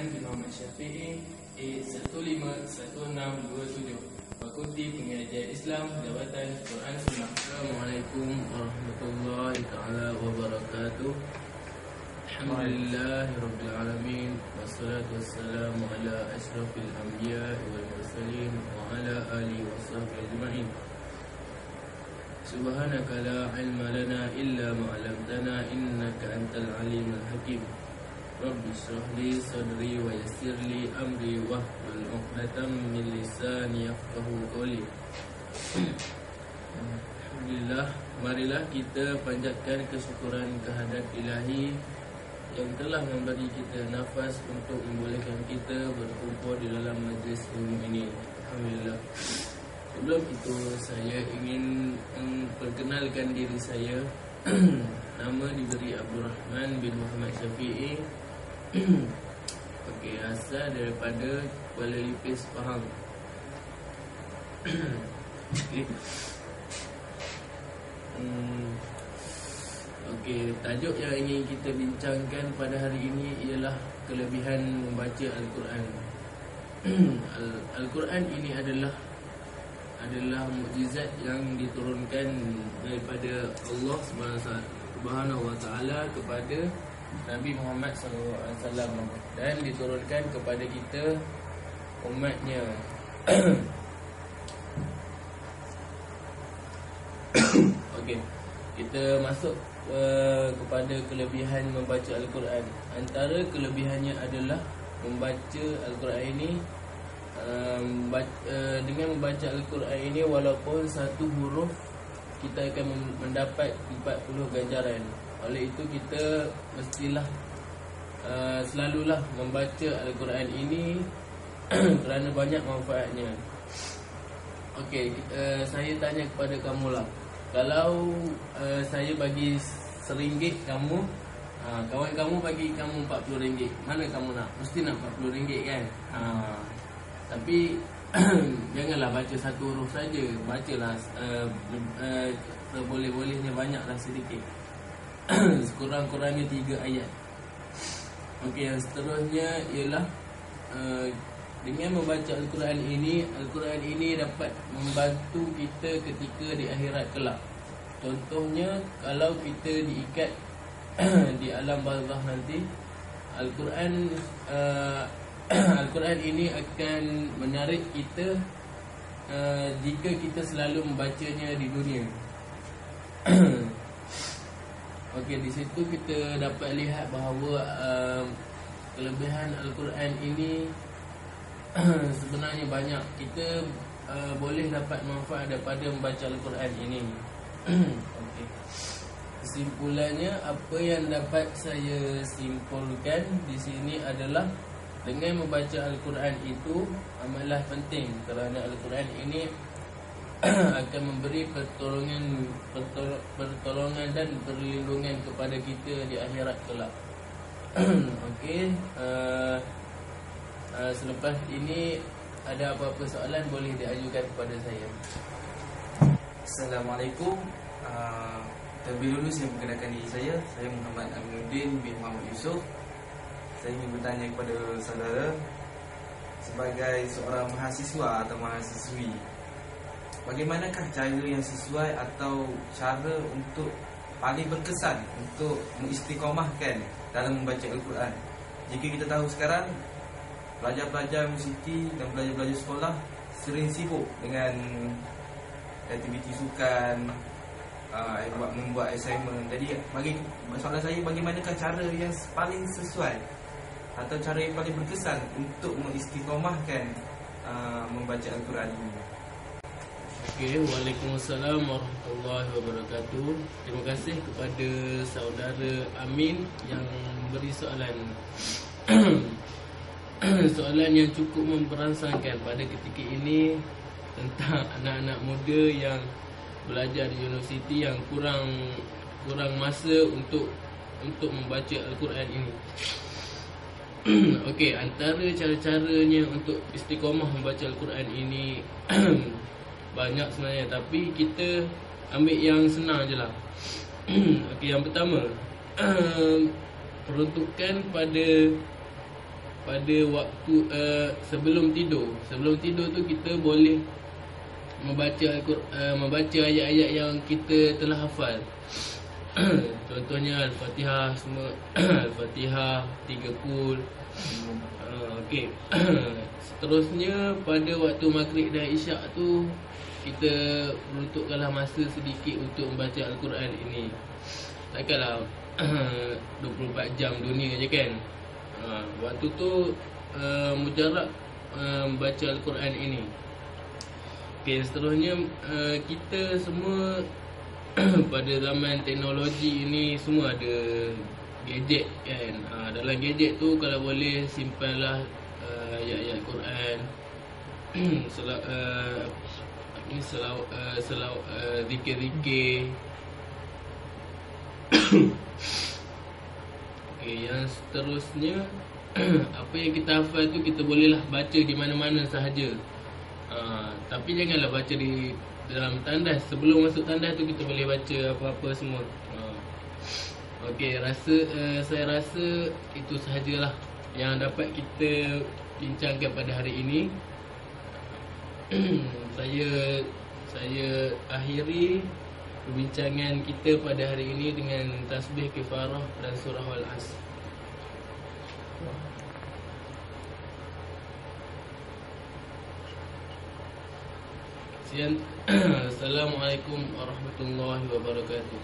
Rahman bin Muhammad Syafi'i, A151627, Fakulti Pengajian Islam, Jabatan Quran Sunnah. Assalamualaikum warahmatullahi taala wabarakatuh. Alhamdulillahirabbil alamin, wassalatu wassalamu ala asyrafil anbiya wal mursalin wa ala alihi washabbihi ajmain. Subhanaka la ilma lana illa ma 'allamtana innaka antal alimul hakim. Rabbi shrah li sadri wa yassir li amri wahlul 'uqdatam min lisani yafqahu qawli. Alhamdulillah, marilah kita panjatkan kesyukuran kehadrat Ilahi yang telah memberi kita nafas untuk membolehkan kita berkumpul di dalam majlis ilmu ini. Alhamdulillah. Sebelum itu saya ingin memperkenalkan diri saya. Nama diberi Abdul Rahman bin Muhammad Syafi'i. Okey, asal daripada Kuala Lipis, Pahang. Okey. Okey, tajuk yang ingin kita bincangkan pada hari ini ialah kelebihan membaca Al-Quran. Al-Quran ini adalah mukjizat yang diturunkan daripada Allah Subhanahu wa taala kepada Nabi Muhammad SAW dan diturunkan kepada kita umatnya. Okey, kita masuk kepada kelebihan membaca Al-Quran. Antara kelebihannya adalah membaca Al-Quran ini, dengan membaca Al-Quran ini, walaupun satu huruf kita akan mendapat 40 ganjaran. Oleh itu kita mestilah selalulah membaca Al-Quran ini kerana banyak manfaatnya. Okey, saya tanya kepada kamulah, kalau saya bagi RM1 kamu, kawan kamu bagi kamu RM40, mana kamu nak? Mesti nak RM40 kan? Tapi janganlah baca satu huruf saja, bacalah seboleh-bolehnya, banyaklah sedikit. Sekurang-kurangnya 3 ayat. Okey, yang seterusnya ialah dengan membaca Al-Quran ini dapat membantu kita ketika di akhirat kelak. Contohnya, kalau kita diikat di alam barzakh nanti, Al-Quran ini akan menarik kita jika kita selalu membacanya di dunia. Okey, di situ kita dapat lihat bahawa kelebihan Al-Quran ini sebenarnya banyak. Kita boleh dapat manfaat daripada membaca Al-Quran ini. Okey. Kesimpulannya, apa yang dapat saya simpulkan di sini adalah dengan membaca Al-Quran itu amatlah penting, kerana Al-Quran ini akan memberi pertolongan dan perlindungan kepada kita di akhirat kelak. Okey, selepas ini ada apa-apa soalan boleh diajukan kepada saya. Assalamualaikum. Terlebih dulu saya memperkenalkan diri saya. Saya Muhammad Aminuddin bin Muhammad Yusof. Saya ingin bertanya kepada saudara, sebagai seorang mahasiswa atau mahasiswi, bagaimanakah cara yang sesuai atau cara untuk paling berkesan untuk mengistiqomahkan dalam membaca Al-Quran? Jika kita tahu sekarang pelajar-pelajar universiti dan pelajar-pelajar sekolah sering sibuk dengan aktiviti sukan, membuat assignment. Jadi soalan saya, bagaimanakah cara yang paling sesuai atau cara yang paling berkesan untuk mengistiqomahkan membaca Al-Quran ini? Okey, Waalaikumsalam warahmatullahi wabarakatuh. Terima kasih kepada saudara Amin yang beri soalan. Soalan yang cukup memperangsangkan pada ketika ini tentang anak-anak muda yang belajar di universiti yang kurang masa untuk membaca Al-Quran ini. Okey, antara cara-caranya untuk istiqomah membaca Al-Quran ini banyak sebenarnya, tapi kita ambil yang senang je lah. Okey, yang pertama, peruntukan pada pada waktu sebelum tidur. Sebelum tidur tu kita boleh membaca ayat-ayat yang kita telah hafal. Contohnya Al-Fatihah semua. Al-Fatihah 3 kul. Okey. Seterusnya pada waktu maghrib dan isyak tu kita peruntukkanlah masa sedikit untuk membaca Al-Quran ini. Takkanlah 24 jam dunia je kan. Waktu tu mujarab membaca Al-Quran ini. Okey, seterusnya kita semua pada zaman teknologi ini semua ada gadget kan. Dalam gadget tu kalau boleh simpanlah ayat-ayat Quran, zikir-zikir. Okey, yang seterusnya apa yang kita hafal tu kita bolehlah baca di mana-mana sahaja. Tapi janganlah baca di dalam tandas. Sebelum masuk tandas tu kita boleh baca apa-apa semua. Okey, saya rasa itu sahajalah yang dapat kita bincangkan pada hari ini. Saya akhiri perbincangan kita pada hari ini dengan tasbih kifarah dan surah Al-Asr. Assalamualaikum warahmatullahi wabarakatuh.